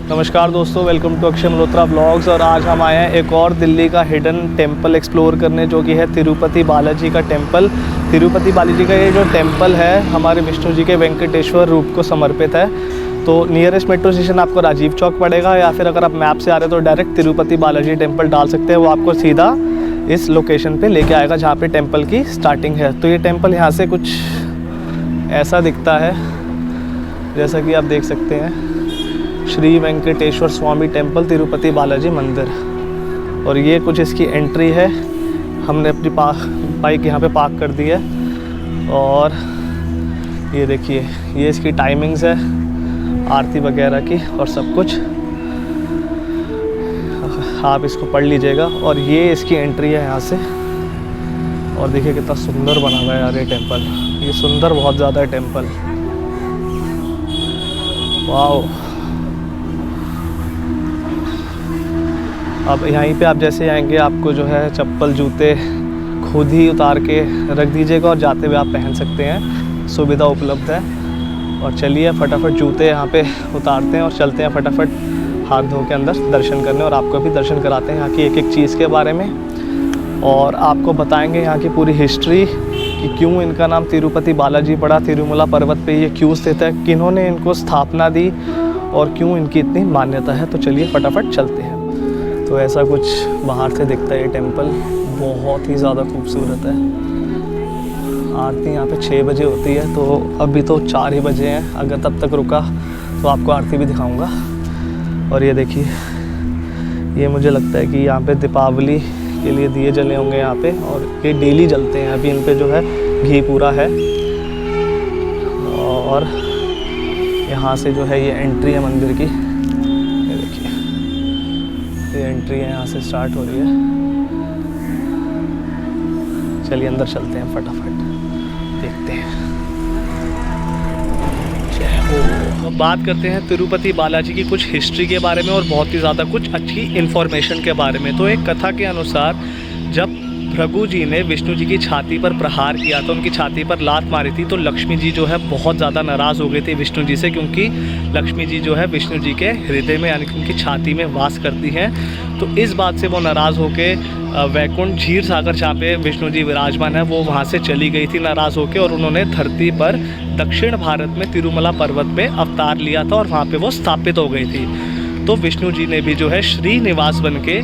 नमस्कार दोस्तों, welcome to Akshay Malhotra vlogs. और आज हम आए हैं एक और दिल्ली का हिडन टेंपल एक्सप्लोर करने, जो कि है तिरुपति बालाजी का टेंपल। तिरुपति बालाजी का ये जो टेंपल है हमारे विष्णु जी के वेंकटेश्वर रूप को समर्पित है। तो नियरेस्ट मेट्रो स्टेशन आपको राजीव चौक पड़ेगा, या फिर अगर आप मैप से आ रहे हैं तो डायरेक्ट तिरुपति बालाजी टेंपल डाल सकते हैं। वो आपको सीधा इस लोकेशन पे लेके आएगा जहाँ पे टेंपल की स्टार्टिंग है। तो ये टेंपल यहाँ से कुछ ऐसा दिखता है, जैसा कि आप देख सकते हैं, श्री वेंकटेश्वर स्वामी टेंपल तिरुपति बालाजी मंदिर। और ये कुछ इसकी एंट्री है। हमने अपनी बाइक यहाँ पे पार्क कर दी है। और ये देखिए, ये इसकी टाइमिंग्स है आरती वगैरह की और सब कुछ आप इसको पढ़ लीजिएगा। और ये इसकी एंट्री है यहाँ से। और देखिए कितना सुंदर बना हुआ है यार ये टेंपल। ये सुंदर बहुत ज़्यादा है टेंपल। वाओ। अब यहीं पे आप जैसे आएंगे, आपको जो है चप्पल जूते खुद ही उतार के रख दीजिएगा और जाते हुए आप पहन सकते हैं, सुविधा उपलब्ध है। और चलिए फटाफट जूते यहाँ पे उतारते हैं और चलते हैं फटाफट हाथ धो के अंदर दर्शन करने। और आपको भी दर्शन कराते हैं यहाँ की एक एक चीज़ के बारे में, और आपको बताएंगे यहाँ की पूरी हिस्ट्री कि क्यों इनका नाम तिरुपति बालाजी पड़ा, तिरुमला पर्वत पे ये क्यों स्थित है, किन्होंने इनको स्थापना दी और क्यों इनकी इतनी मान्यता है। तो चलिए फटाफट चलते हैं। तो ऐसा कुछ बाहर से दिखता है ये टेंपल, बहुत ही ज़्यादा खूबसूरत है। आरती यहाँ पे 6 बजे होती है, तो अभी तो 4 ही बजे हैं। अगर तब तक रुका तो आपको आरती भी दिखाऊंगा। और ये देखिए, ये मुझे लगता है कि यहाँ पे दीपावली के लिए दिए जले होंगे यहाँ पे, और ये डेली जलते हैं। अभी इन पे जो है घी पूरा है। और यहाँ से जो है ये एंट्री है मंदिर की। ये देखिए, ये एंट्री है, यहाँ से स्टार्ट हो रही है। चलिए अंदर चलते हैं, फटाफट देखते हैं। जय हो। अब बात करते हैं तिरुपति बालाजी की कुछ हिस्ट्री के बारे में और बहुत ही ज़्यादा कुछ अच्छी इन्फॉर्मेशन के बारे में। तो एक कथा के अनुसार, जब भृगु जी ने विष्णु जी की छाती पर प्रहार किया था, उनकी छाती पर लात मारी थी, तो लक्ष्मी जी जो है बहुत ज़्यादा नाराज़ हो गई थी विष्णु जी से, क्योंकि लक्ष्मी जी जो है विष्णु जी के हृदय में यानी कि उनकी छाती में वास करती हैं। तो इस बात से वो नाराज़ होकर वैकुंठ क्षीर सागर, जहाँ पे विष्णु जी विराजमान है, वो वहाँ से चली गई थी नाराज़ होकर। और उन्होंने धरती पर दक्षिण भारत में तिरुमला पर्वत पे अवतार लिया था और वहाँ पे वो स्थापित हो गई थी। तो विष्णु जी ने भी जो है श्रीनिवास बन के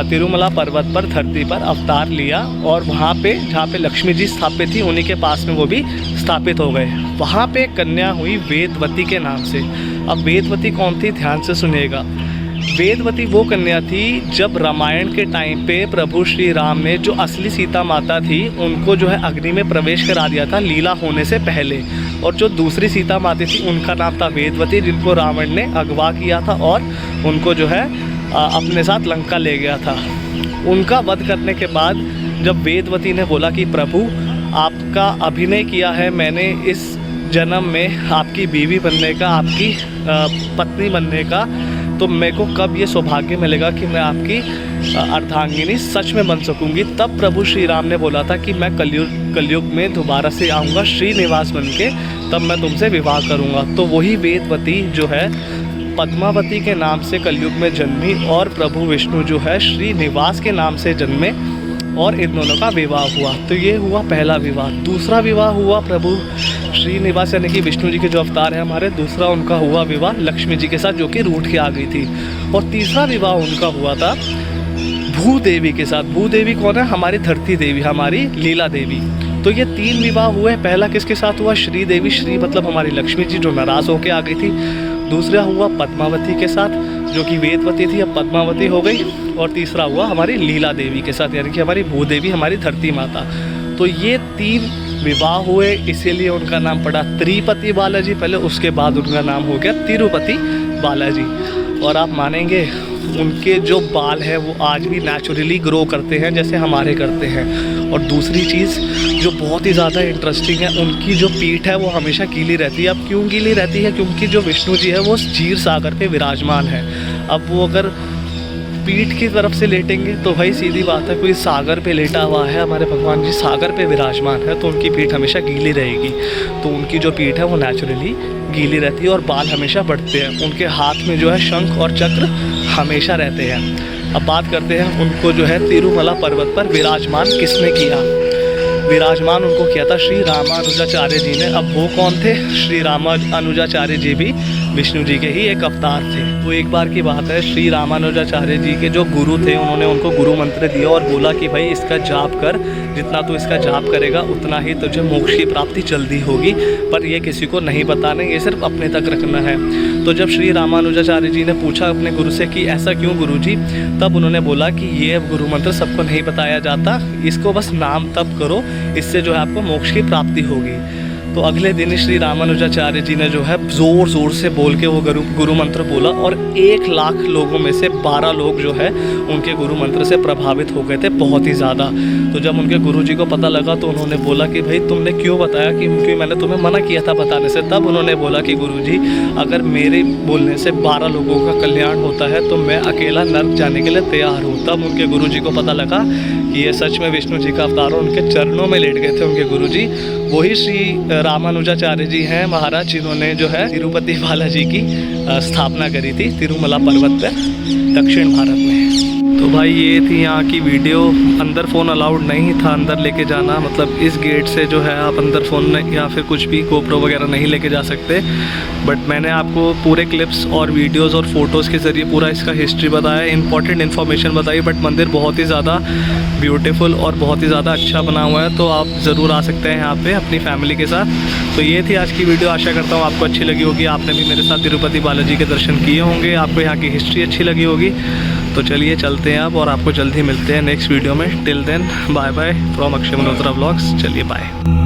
तिरुमला पर्वत पर धरती पर अवतार लिया, और वहाँ पे जहाँ पे लक्ष्मी जी स्थापित थी, उन्हीं के पास में वो भी स्थापित हो गए। वहाँ पे कन्या हुई वेदवती के नाम से। अब वेदवती कौन थी, ध्यान से सुनिएगा। वेदवती वो कन्या थी जब रामायण के टाइम पे प्रभु श्री राम ने जो असली सीता माता थी उनको जो है अग्नि में प्रवेश करा दिया था लीला होने से पहले। और जो दूसरी सीता माता थी उनका नाम था वेदवती, जिनको रावण ने अगवा किया था और उनको जो है अपने साथ लंका ले गया था। उनका वध करने के बाद जब वेदवती ने बोला कि प्रभु, आपका अभिनय किया है मैंने इस जन्म में आपकी बीवी बनने का, आपकी पत्नी बनने का, तो मेरे को कब ये सौभाग्य मिलेगा कि मैं आपकी अर्धांगिनी सच में बन सकूंगी। तब प्रभु श्री राम ने बोला था कि मैं कलयुग में दोबारा से आऊँगा श्रीनिवास बन के, तब मैं तुमसे विवाह करूँगा। तो वही वेदवती जो है पद्मावती के नाम से कलयुग में जन्मी, और प्रभु विष्णु जो है श्रीनिवास के नाम से जन्मे, और इन दोनों का विवाह हुआ। तो ये हुआ पहला विवाह। दूसरा विवाह हुआ प्रभु श्रीनिवास यानी कि विष्णु जी के जो अवतार हैं हमारे, दूसरा उनका हुआ विवाह लक्ष्मी जी के साथ, जो कि रूठ के आ गई थी। और तीसरा विवाह उनका हुआ था भूदेवी के साथ। भूदेवी कौन है, हमारी धरती देवी, हमारी लीला देवी। तो ये 3 विवाह हुए। पहला किसके साथ हुआ, श्री देवी, श्री मतलब हमारी लक्ष्मी जी जो नाराज़ होके आ गई थी। दूसरा हुआ पद्मावती के साथ, जो कि वेदवती थी, अब पद्मावती हो गई। और तीसरा हुआ हमारी लीला देवी के साथ, यानी कि हमारी भूदेवी, हमारी धरती माता। तो ये 3 विवाह हुए, इसीलिए उनका नाम पड़ा तिरुपति बालाजी पहले, उसके बाद उनका नाम हो गया तिरुपति बालाजी। और आप मानेंगे, उनके जो बाल हैं वो आज भी नेचुरली ग्रो करते हैं जैसे हमारे करते हैं। और दूसरी चीज़ जो बहुत ही ज़्यादा इंटरेस्टिंग है, उनकी जो पीठ है वो हमेशा गीली रहती है। अब क्यों गीली रहती है, क्योंकि जो विष्णु जी है वो क्षीर सागर पे विराजमान है। अब वो अगर पीठ की तरफ से लेटेंगे तो भाई सीधी बात है, कोई सागर पे लेटा हुआ है, हमारे भगवान जी सागर पे विराजमान है, तो उनकी पीठ हमेशा गीली रहेगी। तो उनकी जो पीठ है वो नेचुरली गीली रहती है और बाल हमेशा बढ़ते हैं। उनके हाथ में जो है शंख और चक्र हमेशा रहते हैं। अब बात करते हैं उनको जो है तिरुमला पर्वत पर विराजमान किसने किया। विराजमान उनको किया था श्री रामानुजाचार्य जी ने। अब वो कौन थे? श्री रामानुजाचार्य जी भी विष्णु जी के ही एक अवतार थे। तो एक बार की बात है, श्री रामानुजाचार्य जी के जो गुरु थे उन्होंने उनको गुरु मंत्र दिया और बोला कि भाई इसका जाप कर, जितना तू इसका जाप करेगा उतना ही तुझे मोक्ष की प्राप्ति जल्दी होगी, पर ये किसी को नहीं बताना, ये सिर्फ अपने तक रखना है। तो जब श्री रामानुजाचार्य जी ने पूछा अपने गुरु से कि ऐसा क्यों गुरुजी, तब उन्होंने बोला कि ये गुरु मंत्र सबको नहीं बताया जाता, इसको बस नाम तप करो, इससे जो है आपको मोक्ष की प्राप्ति होगी। तो अगले दिन ही श्री रामानुजाचार्य जी ने जो है ज़ोर ज़ोर से बोल के वो गुरु मंत्र बोला और 1 लाख लोगों में से 12 लोग जो है उनके गुरु मंत्र से प्रभावित हो गए थे, बहुत ही ज़्यादा। तो जब उनके गुरुजी को पता लगा तो उन्होंने बोला कि भाई तुमने क्यों बताया, कि क्योंकि मैंने तुम्हें मना किया था बताने से। तब उन्होंने बोला कि गुरुजी अगर मेरे बोलने से 12 लोगों का कल्याण होता है तो मैं अकेला नर्क जाने के लिए तैयार हूँ। तब उनके गुरुजी को पता लगा कि ये सच में विष्णु जी का अवतार, उनके चरणों में लेट गए थे उनके गुरुजी। वही श्री रामानुजाचार्य जी हैं महाराज, जिन्होंने जो है तिरुपति बालाजी की स्थापना करी थी तिरुमला पर्वत पर दक्षिण भारत में। तो भाई ये थी यहाँ की वीडियो। अंदर फ़ोन अलाउड नहीं था अंदर लेके जाना, मतलब इस गेट से जो है आप अंदर फ़ोन या फिर कुछ भी गोप्रो वगैरह नहीं लेके जा सकते। बट मैंने आपको पूरे क्लिप्स और वीडियोस और फोटोज़ के ज़रिए पूरा इसका हिस्ट्री बताया, इंपॉर्टेंट इन्फॉर्मेशन बताई। बट मंदिर बहुत ही ज़्यादा ब्यूटीफुल और बहुत ही ज़्यादा अच्छा बना हुआ है, तो आप ज़रूर आ सकते हैं यहाँ पे अपनी फैमिली के साथ। तो ये थी आज की वीडियो, आशा करता हूँ आपको अच्छी लगी होगी, आपने भी मेरे साथ तिरुपति बालाजी के दर्शन किए होंगे, आपको यहाँ की हिस्ट्री अच्छी लगी होगी। तो चलिए चलते हैं अब और आपको जल्दी मिलते हैं नेक्स्ट वीडियो में। Till then bye bye from Akshay Malhotra vlogs. चलिए बाय।